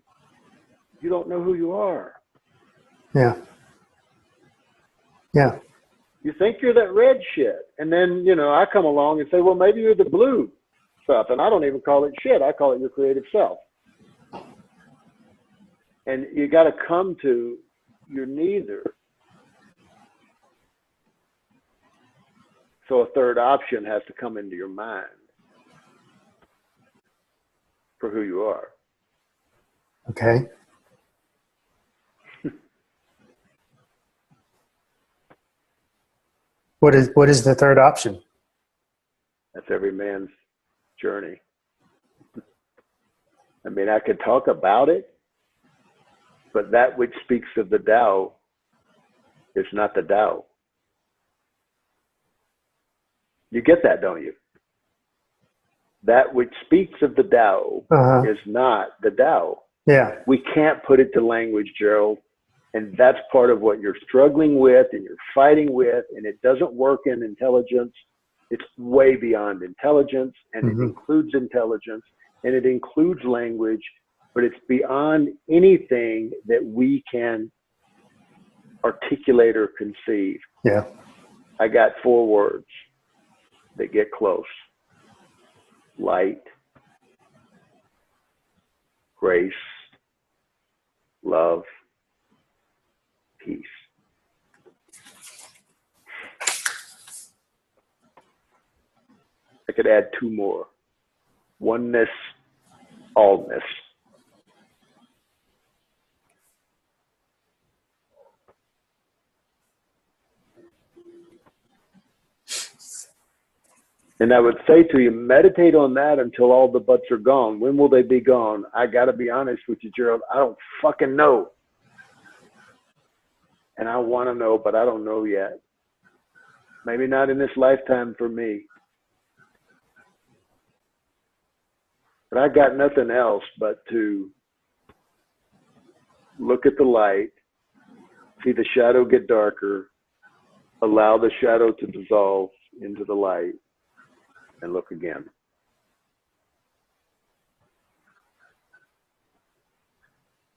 A: You don't know who you are.
B: Yeah. Yeah.
A: You think you're that red shit. And then, I come along and say, well, maybe you're the blue stuff. And I don't even call it shit. I call it your creative self. And you got to come to you're neither. So a third option has to come into your mind for who you are.
B: Okay. What is the third option?
A: That's every man's journey. I mean, I could talk about it, but that which speaks of the Tao is not the Tao. You get that, don't you? That which speaks of the Tao is not the Tao.
B: Yeah.
A: We can't put it to language, Gerald. And that's part of what you're struggling with and you're fighting with, and it doesn't work in intelligence. It's way beyond intelligence, and it includes intelligence, and it includes language, but it's beyond anything that we can articulate or conceive.
B: Yeah.
A: I got 4 words that get close. Light, grace, love, peace. I could add 2 more. Oneness, allness. And I would say to you, meditate on that until all the butts are gone. When will they be gone? I got to be honest with you, Gerald. I don't fucking know. And I want to know, but I don't know yet. Maybe not in this lifetime for me. But I got nothing else but to look at the light, see the shadow get darker, allow the shadow to dissolve into the light, and look again.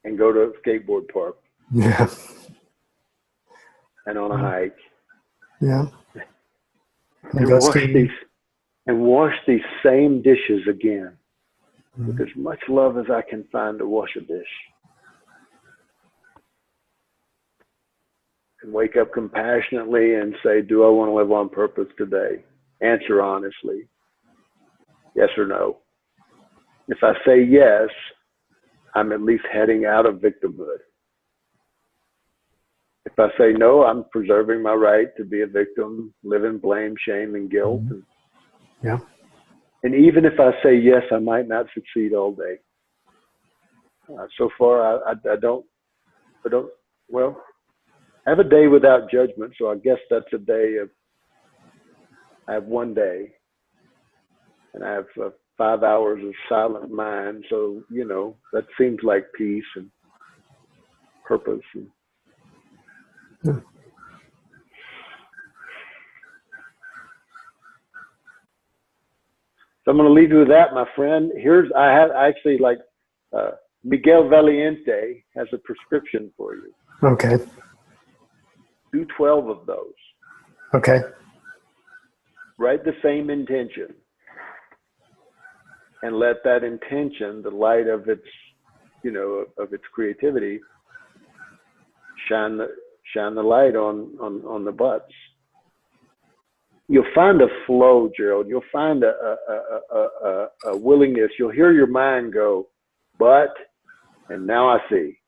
A: And go to a skateboard park.
B: Yeah.
A: And on a hike.
B: Yeah.
A: And wash these same dishes again. With as much love as I can find to wash a dish. And wake up compassionately and say, do I want to live on purpose today? Answer honestly. Yes or no. If I say yes, I'm at least heading out of victimhood. If I say no, I'm preserving my right to be a victim, live in blame, shame, and guilt.
B: Yeah.
A: And even if I say yes, I might not succeed all day. So far, I don't, well, I have a day without judgment. So I guess that's a day of, I have one day and I have 5 hours of silent mind. So, you know, that seems like peace and purpose. And,
B: Yeah.
A: so I'm going to leave you with that, my friend. I have actually like Miguel Valiente has a prescription for you.
B: Okay.
A: Do 12 of those.
B: Okay.
A: Write the same intention and let that intention, the light of its, you know, of its creativity, shine the light on the butts. You'll find a flow, Gerald. You'll find a willingness. You'll hear your mind go, but, and now I see.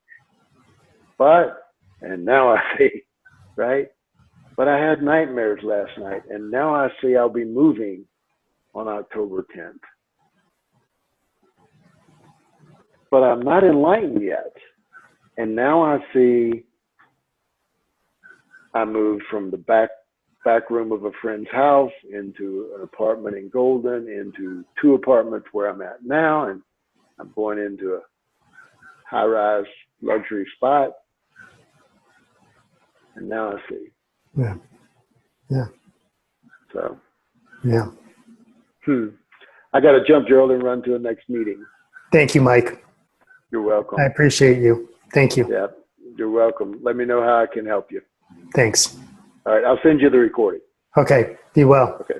A: But, and now I see, right? But I had nightmares last night, and now I see I'll be moving on October 10th. But I'm not enlightened yet. And now I see I moved from the back room of a friend's house into an apartment in Golden, into 2 apartments where I'm at now, and I'm going into a high-rise luxury spot. And now I see.
B: Yeah. Yeah.
A: So.
B: Yeah.
A: I got to jump, Gerald, and run to the next meeting.
B: Thank you, Mike.
A: You're welcome.
B: I appreciate you. Thank you.
A: Yeah, you're welcome. Let me know how I can help you.
B: Thanks.
A: All right, I'll send you the recording.
B: Okay. Be well.
A: Okay.